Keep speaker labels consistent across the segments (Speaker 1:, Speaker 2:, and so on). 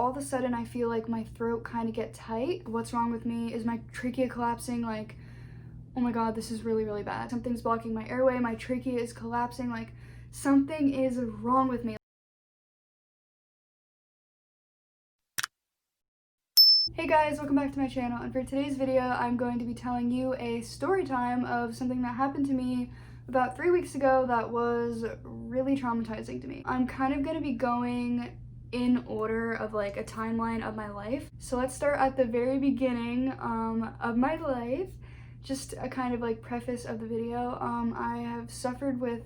Speaker 1: all of a sudden I feel like my throat kind of get tight. What's wrong with me? Is my trachea collapsing? Like, oh my god, this is really, really bad. Something's blocking my airway, my trachea is collapsing, like something is wrong with me. Hey guys, welcome back to my channel, and for today's video I'm going to be telling you a story time of something that happened to me about 3 weeks ago that was really traumatizing to me. I'm kind of going to be going in order of like a timeline of my life. So let's start at the very beginning of my life. Just a kind of like preface of the video. I have suffered with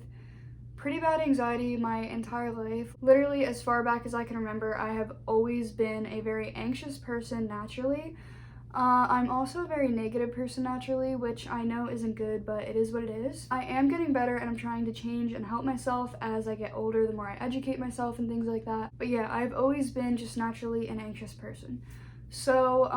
Speaker 1: pretty bad anxiety my entire life. Literally as far back as I can remember, I have always been a very anxious person naturally. I'm also a very negative person naturally, which I know isn't good, but it is what it is. I am getting better and I'm trying to change and help myself as I get older, the more I educate myself and things like that. But yeah, I've always been just naturally an anxious person. So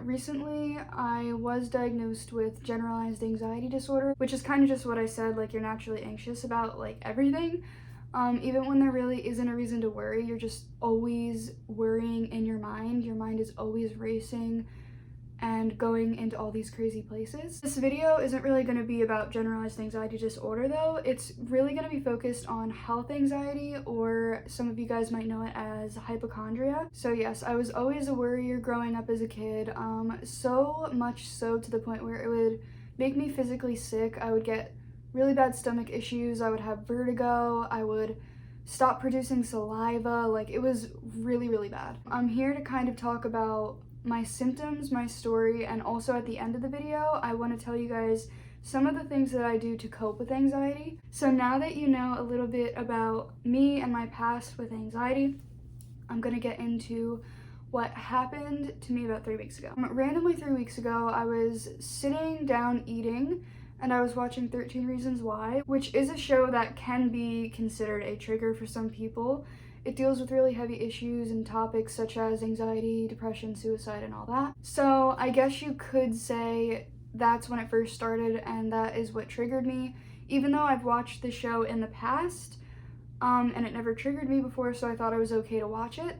Speaker 1: recently I was diagnosed with generalized anxiety disorder, which is kind of just what I said, like you're naturally anxious about like everything. Even when there really isn't a reason to worry, you're just always worrying in your mind. Your mind is always racing and going into all these crazy places. This video isn't really going to be about generalized anxiety disorder though. It's really going to be focused on health anxiety, or some of you guys might know it as hypochondria. So yes, I was always a worrier growing up as a kid, so much so to the point where it would make me physically sick. I would get really bad stomach issues, I would have vertigo, I would stop producing saliva, like it was really, really bad. I'm here to kind of talk about my symptoms, my story, and also at the end of the video, I want to tell you guys some of the things that I do to cope with anxiety. So now that you know a little bit about me and my past with anxiety, I'm gonna get into what happened to me about 3 weeks ago. Randomly 3 weeks ago, I was sitting down eating and I was watching 13 Reasons Why, which is a show that can be considered a trigger for some people. It deals with really heavy issues and topics such as anxiety, depression, suicide, and all that. So I guess you could say that's when it first started, and that is what triggered me. Even though I've watched the show in the past, and it never triggered me before, so I thought it was okay to watch it.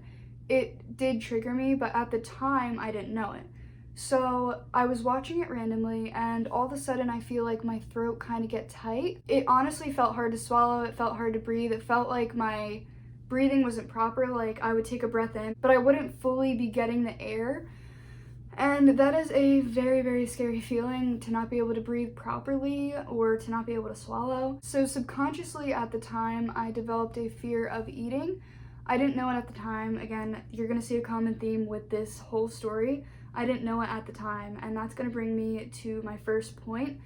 Speaker 1: It did trigger me, but at the time I didn't know it. So I was watching it randomly, and all of a sudden I feel like my throat kind of get tight. It honestly felt hard to swallow, it felt hard to breathe, it felt like my breathing wasn't proper. Like I would take a breath in, but I wouldn't fully be getting the air. And that is a very, very scary feeling, to not be able to breathe properly or to not be able to swallow. So subconsciously at the time, I developed a fear of eating. I didn't know it at the time. Again, you're gonna see a common theme with this whole story. I didn't know it at the time, and that's gonna bring me to my first point.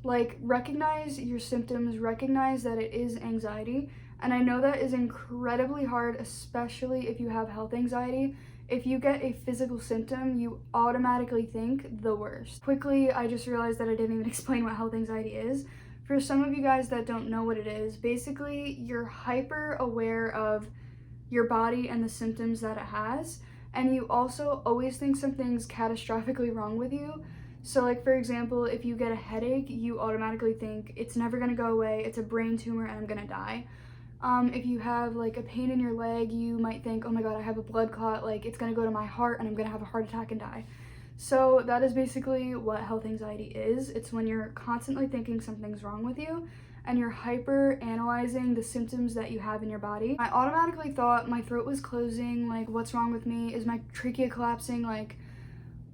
Speaker 1: Like, recognize your symptoms, recognize that it is anxiety. And I know that is incredibly hard, especially if you have health anxiety. If you get a physical symptom, you automatically think the worst. Quickly, I just realized that I didn't even explain what health anxiety is. For some of you guys that don't know what it is, basically you're hyper aware of your body and the symptoms that it has, and you also always think something's catastrophically wrong with you. So like, for example, if you get a headache, you automatically think it's never gonna go away, it's a brain tumor and I'm gonna die. If you have like a pain in your leg, you might think, oh my god, I have a blood clot, like it's gonna go to my heart and I'm gonna have a heart attack and die. So that is basically what health anxiety is. It's when you're constantly thinking something's wrong with you and you're hyper analyzing the symptoms that you have in your body. I automatically thought my throat was closing, like what's wrong with me? Is my trachea collapsing? Like,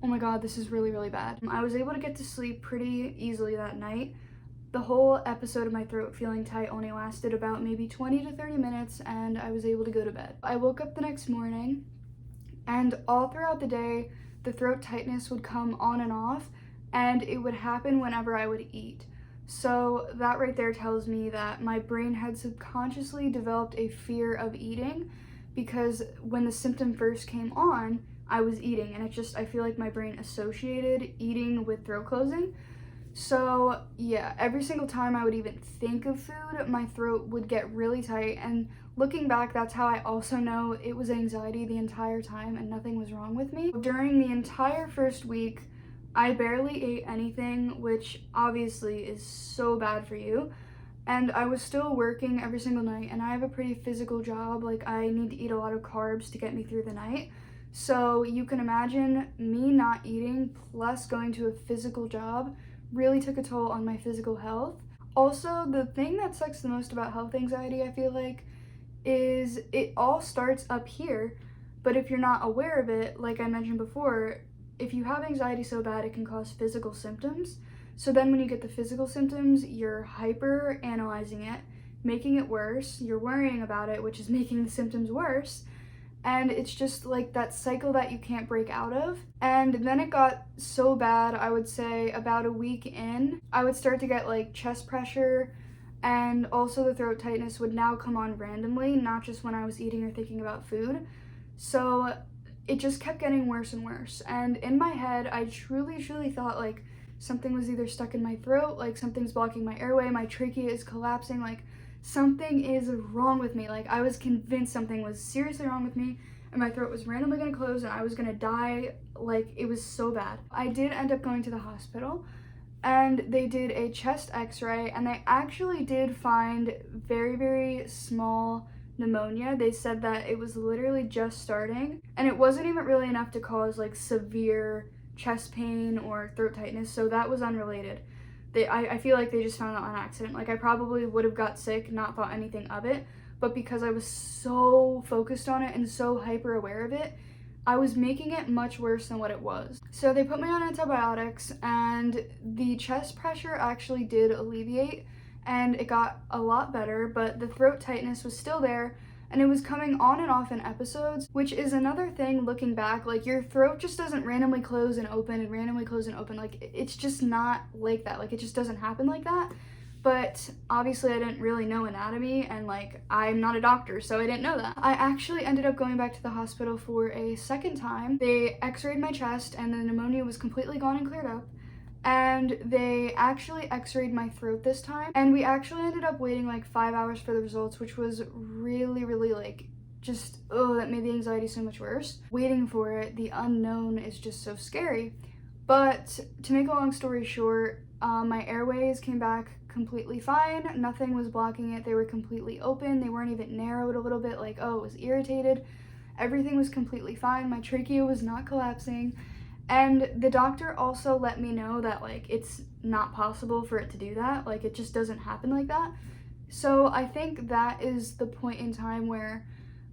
Speaker 1: oh my god, this is really, really bad. I was able to get to sleep pretty easily that night. The whole episode of my throat feeling tight only lasted about maybe 20 to 30 minutes, and I was able to go to bed. I woke up the next morning, and all throughout the day, the throat tightness would come on and off, and it would happen whenever I would eat. So that right there tells me that my brain had subconsciously developed a fear of eating, because when the symptom first came on, I was eating, and I feel like my brain associated eating with throat closing. So yeah, every single time I would even think of food, my throat would get really tight, and looking back, that's how I also know it was anxiety the entire time and nothing was wrong with me. During the entire first week, I barely ate anything, which obviously is so bad for you. and I was still working every single night, and I have a pretty physical job. Like, I need to eat a lot of carbs to get me through the night. So you can imagine me not eating plus going to a physical job really took a toll on my physical health. Also, the thing that sucks the most about health anxiety, I feel like, is it all starts up here, but if you're not aware of it, like I mentioned before, if you have anxiety so bad it can cause physical symptoms. So then when you get the physical symptoms, you're hyper analyzing it, making it worse, you're worrying about it, which is making the symptoms worse, and it's just like that cycle that you can't break out of. And then it got so bad, I would say about a week in, I would start to get like chest pressure, and also the throat tightness would now come on randomly, not just when I was eating or thinking about food. So it just kept getting worse and worse. And in my head, I truly thought like something was either stuck in my throat, like something's blocking my airway, my trachea is collapsing, like something is wrong with me. Like I was convinced something was seriously wrong with me and my throat was randomly gonna close and I was gonna die. Like it was so bad. I did end up going to the hospital and they did a chest x-ray and they actually did find very small pneumonia. They said that it was literally just starting and it wasn't even really enough to cause like severe chest pain or throat tightness, so that was unrelated. I feel like they just found that on accident. Like I probably would have got sick, not thought anything of it, but because I was so focused on it and so hyper aware of it, I was making it much worse than what it was. So they put me on antibiotics and the chest pressure actually did alleviate and it got a lot better, but the throat tightness was still there and it was coming on and off in episodes, which is another thing looking back. Like your throat just doesn't randomly close and open and randomly close and open. Like it's just not like that. Like it just doesn't happen like that. But obviously I didn't really know anatomy and like I'm not a doctor, so I didn't know that. I actually ended up going back to the hospital for a second time. They x-rayed my chest and the pneumonia was completely gone and cleared up. And they actually x-rayed my throat this time, and we actually ended up waiting like 5 hours for the results, which was really like just, oh, that made the anxiety so much worse. Waiting for it, the unknown is just so scary. But to make a long story short, my airways came back completely fine. Nothing was blocking it. They were completely open. They weren't even narrowed a little bit like, oh, it was irritated. Everything was completely fine. My trachea was not collapsing. And the doctor also let me know that like it's not possible for it to do that. Like it just doesn't happen like that. So I think that is the point in time where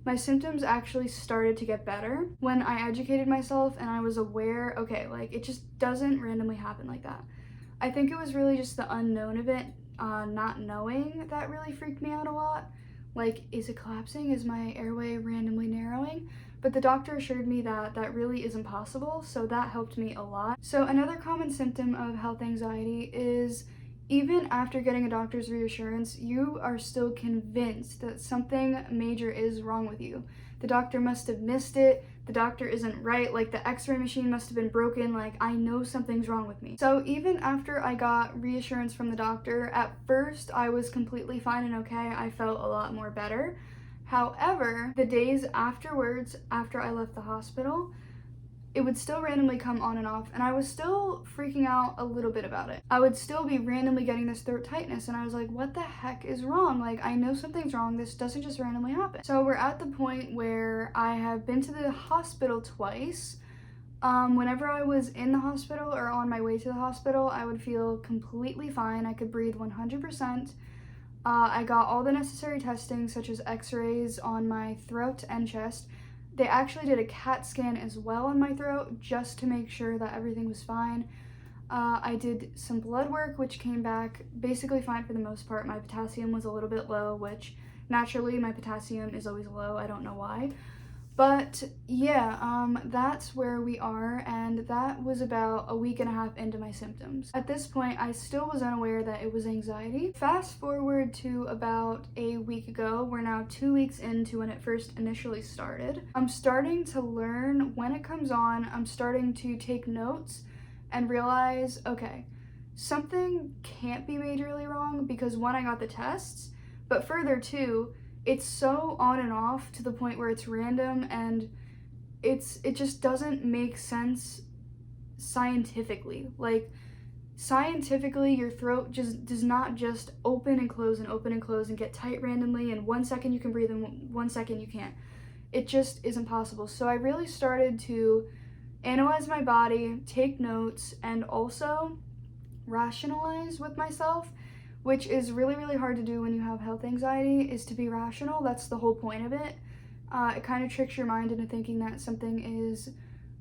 Speaker 1: my symptoms actually started to get better, when I educated myself and I was aware, okay, like it just doesn't randomly happen like that. I think it was really just the unknown of it, not knowing, that really freaked me out a lot. Like, is it collapsing? Is my airway randomly narrowing? But the doctor assured me that that really isn't possible, so that helped me a lot. So another common symptom of health anxiety is even after getting a doctor's reassurance, you are still convinced that something major is wrong with you. The doctor must have missed it, the doctor isn't right, like the x-ray machine must have been broken, like I know something's wrong with me. So even after I got reassurance from the doctor, at first I was completely fine and okay, I felt a lot more better. However, the days afterwards, after I left the hospital, it would still randomly come on and off, and I was still freaking out a little bit about it. I would still be randomly getting this throat tightness, and I was like, what the heck is wrong? Like, I know something's wrong. This doesn't just randomly happen. So we're at the point where I have been to the hospital twice. Whenever I was in the hospital or on my way to the hospital, I would feel completely fine. I could breathe 100%. I got all the necessary testing, such as x-rays on my throat and chest. They actually did a CAT scan as well on my throat just to make sure that everything was fine. I did some blood work, which came back basically fine for the most part. My potassium was a little bit low, which naturally my potassium is always low. I don't know why. But yeah, that's where we are, and that was about a week and a half into my symptoms. At this point, I still was unaware that it was anxiety. Fast forward to about a week ago, we're now 2 weeks into when it first initially started. I'm starting to learn when it comes on, I'm starting to take notes and realize, okay, something can't be majorly wrong because one, I got the tests, but further two, it's so on and off to the point where it's random and it just doesn't make sense scientifically. Like, Scientifically, your throat just does not just open and close and open and close and get tight randomly, and 1 second you can breathe and 1 second you can't. It just isn't possible. So I really started to analyze my body, take notes, and also rationalize with myself, which is really, really hard to do when you have health anxiety, is to be rational. That's the whole point of it. It kind of tricks your mind into thinking that something is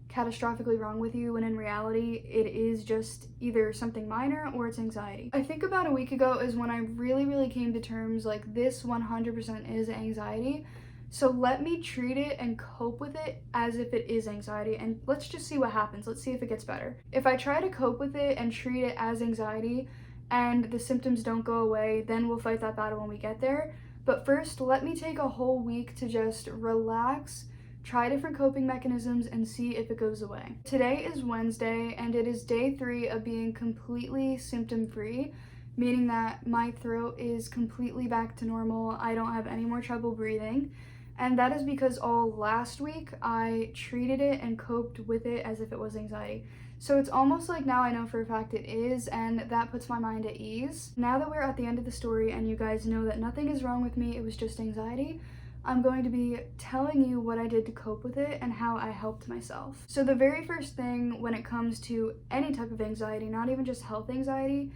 Speaker 1: catastrophically wrong with you, when in reality it is just either something minor or it's anxiety. I think about a week ago is when I really, really came to terms like this 100% is anxiety. So let me treat it and cope with it as if it is anxiety, and let's just see what happens. Let's see if it gets better. If I try to cope with it and treat it as anxiety and the symptoms don't go away, then we'll fight that battle when we get there. But first, let me take a whole week to just relax, try different coping mechanisms, and see if it goes away. Today is Wednesday, and it is day 3 of being completely symptom-free, meaning that my throat is completely back to normal. I don't have any more trouble breathing. And that is because all last week I treated it and coped with it as if it was anxiety. So it's almost like now I know for a fact it is, and that puts my mind at ease. Now that we're at the end of the story and you guys know that nothing is wrong with me, it was just anxiety, I'm going to be telling you what I did to cope with it and how I helped myself. So the very first thing when it comes to any type of anxiety, not even just health anxiety,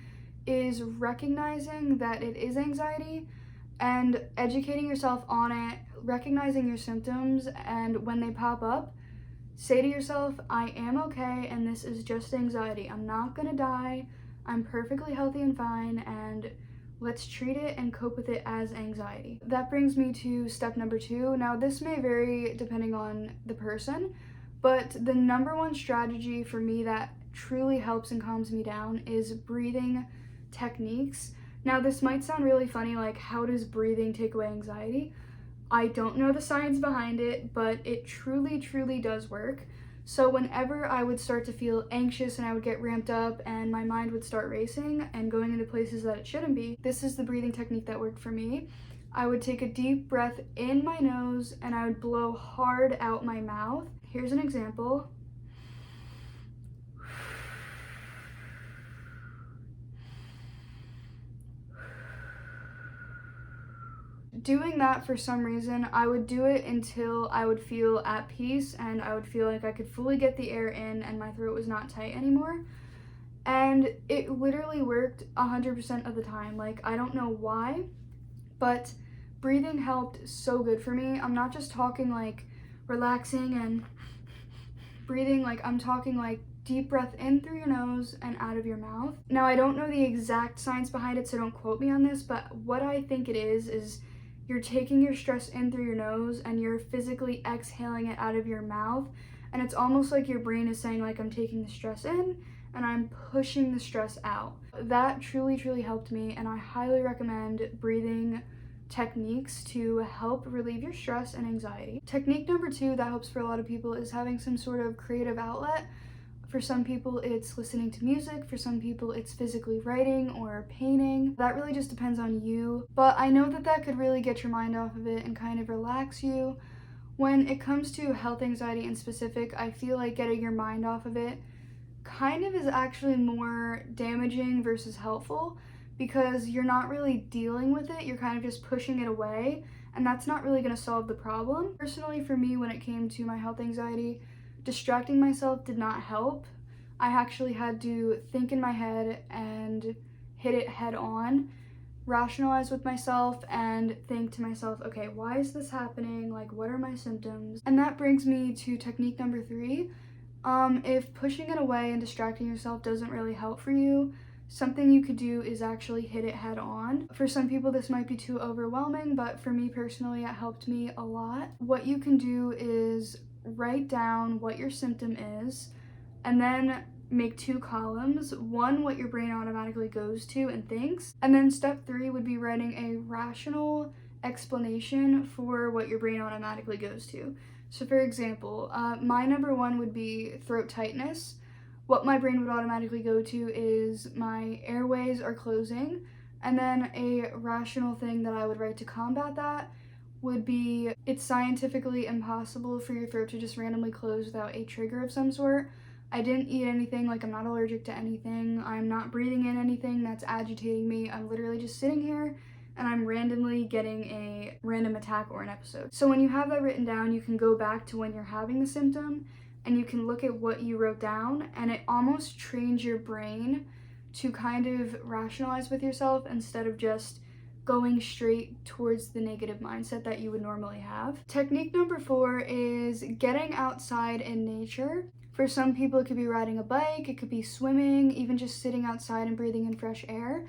Speaker 1: is recognizing that it is anxiety and educating yourself on it, recognizing your symptoms, and when they pop up, say to yourself, I am okay and this is just anxiety. I'm not gonna die. I'm perfectly healthy and fine, and let's treat it and cope with it as anxiety. That brings me to step number 2. Now, this may vary depending on the person, but the number one strategy for me that truly helps and calms me down is breathing techniques. Now, this might sound really funny, like, how does breathing take away anxiety? I don't know the science behind it, but it truly, truly does work. So whenever I would start to feel anxious and I would get ramped up and my mind would start racing and going into places that it shouldn't be, this is the breathing technique that worked for me. I would take a deep breath in my nose and I would blow hard out my mouth. Here's an example. Doing that, for some reason, I would do it until I would feel at peace and I would feel like I could fully get the air in and my throat was not tight anymore. And it literally worked 100% of the time. Like, I don't know why, but breathing helped so good for me. I'm not just talking like relaxing and breathing, like I'm talking like deep breath in through your nose and out of your mouth. Now, I don't know the exact science behind it, so don't quote me on this, but what I think it is you're taking your stress in through your nose and you're physically exhaling it out of your mouth. And it's almost like your brain is saying, like, I'm taking the stress in and I'm pushing the stress out. That truly, truly helped me, and I highly recommend breathing techniques to help relieve your stress and anxiety. Technique number 2 that helps for a lot of people is having some sort of creative outlet. For some people, it's listening to music. For some people, it's physically writing or painting. That really just depends on you. But I know that that could really get your mind off of it and kind of relax you. When it comes to health anxiety in specific, I feel like getting your mind off of it kind of is actually more damaging versus helpful, because you're not really dealing with it. You're kind of just pushing it away, and that's not really going to solve the problem. Personally, for me, when it came to my health anxiety, distracting myself did not help. I actually had to think in my head and hit it head on, rationalize with myself, and think to myself, okay, why is this happening? Like, what are my symptoms? And that brings me to technique number 3. If pushing it away and distracting yourself doesn't really help for you, something you could do is actually hit it head on. For some people, this might be too overwhelming, but for me personally, it helped me a lot. What you can do is write down what your symptom is, and then make 2 columns. One, what your brain automatically goes to and thinks, and then step 3 would be writing a rational explanation for what your brain automatically goes to. So for example, my number 1 would be throat tightness. What my brain would automatically go to is my airways are closing, and then a rational thing that I would write to combat that would be, it's scientifically impossible for your throat to just randomly close without a trigger of some sort. I didn't eat anything, like I'm not allergic to anything. I'm not breathing in anything that's agitating me. I'm literally just sitting here and I'm randomly getting a random attack or an episode. So when you have that written down, you can go back to when you're having the symptom and you can look at what you wrote down, and it almost trains your brain to kind of rationalize with yourself instead of just going straight towards the negative mindset that you would normally have. Technique number 4 is getting outside in nature. For some people, it could be riding a bike, it could be swimming, even just sitting outside and breathing in fresh air.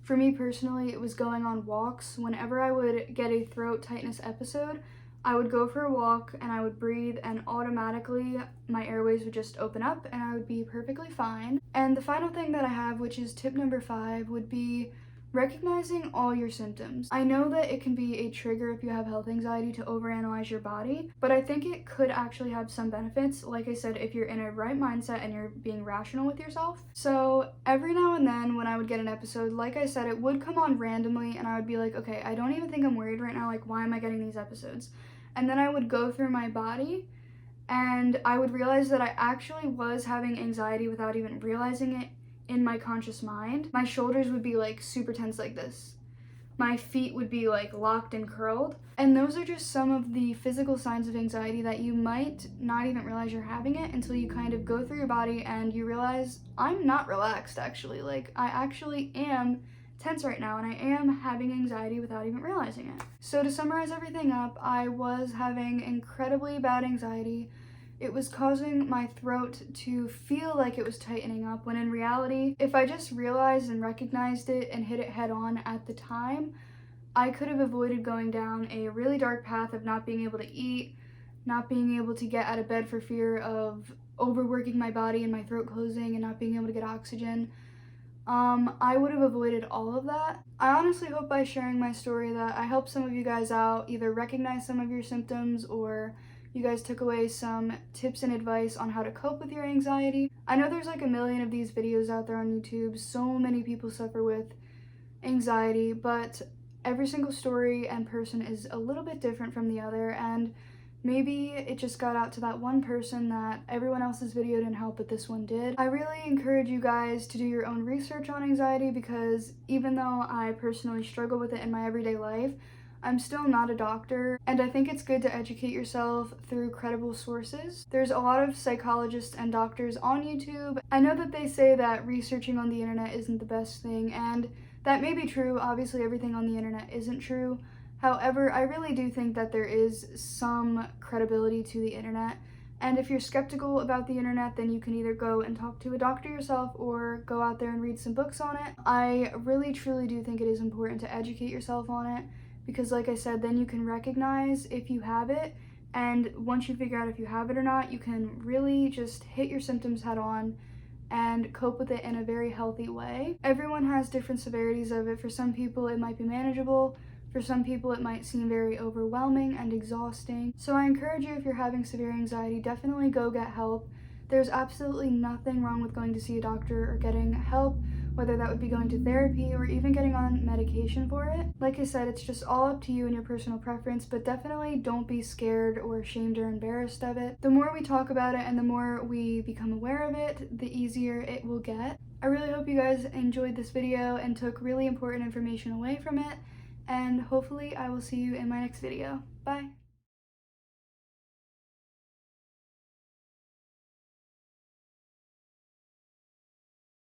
Speaker 1: For me personally, it was going on walks. Whenever I would get a throat tightness episode, I would go for a walk and I would breathe, and automatically my airways would just open up and I would be perfectly fine. And the final thing that I have, which is tip number 5, would be recognizing all your symptoms. I know that it can be a trigger if you have health anxiety to overanalyze your body, but I think it could actually have some benefits, like I said, if you're in a right mindset and you're being rational with yourself. So every now and then when I would get an episode, like I said, it would come on randomly and I would be like, okay, I don't even think I'm worried right now, like why am I getting these episodes? And then I would go through my body and I would realize that I actually was having anxiety without even realizing it in my conscious mind. My shoulders would be like super tense like this. My feet would be like locked and curled. And those are just some of the physical signs of anxiety that you might not even realize you're having it until you kind of go through your body and you realize, I'm not relaxed actually. Like I actually am tense right now and I am having anxiety without even realizing it. So to summarize everything up, I was having incredibly bad anxiety. It was causing my throat to feel like it was tightening up, when in reality, if I just realized and recognized it and hit it head on at the time, I could have avoided going down a really dark path of not being able to eat, not being able to get out of bed for fear of overworking my body and my throat closing and not being able to get oxygen. I would have avoided all of that. I honestly hope by sharing my story that I helped some of you guys out, either recognize some of your symptoms or you guys took away some tips and advice on how to cope with your anxiety. I know there's like a million of these videos out there on YouTube. So many people suffer with anxiety, but every single story and person is a little bit different from the other, and maybe it just got out to that one person that everyone else's video didn't help, but this one did. I really encourage you guys to do your own research on anxiety, because even though I personally struggle with it in my everyday life, I'm still not a doctor, and I think it's good to educate yourself through credible sources. There's a lot of psychologists and doctors on YouTube. I know that they say that researching on the internet isn't the best thing, and that may be true. Obviously, everything on the internet isn't true. However, I really do think that there is some credibility to the internet, and if you're skeptical about the internet, then you can either go and talk to a doctor yourself or go out there and read some books on it. I really truly do think it is important to educate yourself on it, because like I said, then you can recognize if you have it, and once you figure out if you have it or not, you can really just hit your symptoms head on and cope with it in a very healthy way. Everyone has different severities of it. For some people it might be manageable, for some people it might seem very overwhelming and exhausting. So I encourage you, if you're having severe anxiety, definitely go get help. There's absolutely nothing wrong with going to see a doctor or getting help, whether that would be going to therapy or even getting on medication for it. Like I said, it's just all up to you and your personal preference, but definitely don't be scared or ashamed or embarrassed of it. The more we talk about it and the more we become aware of it, the easier it will get. I really hope you guys enjoyed this video and took really important information away from it, and hopefully I will see you in my next video. Bye!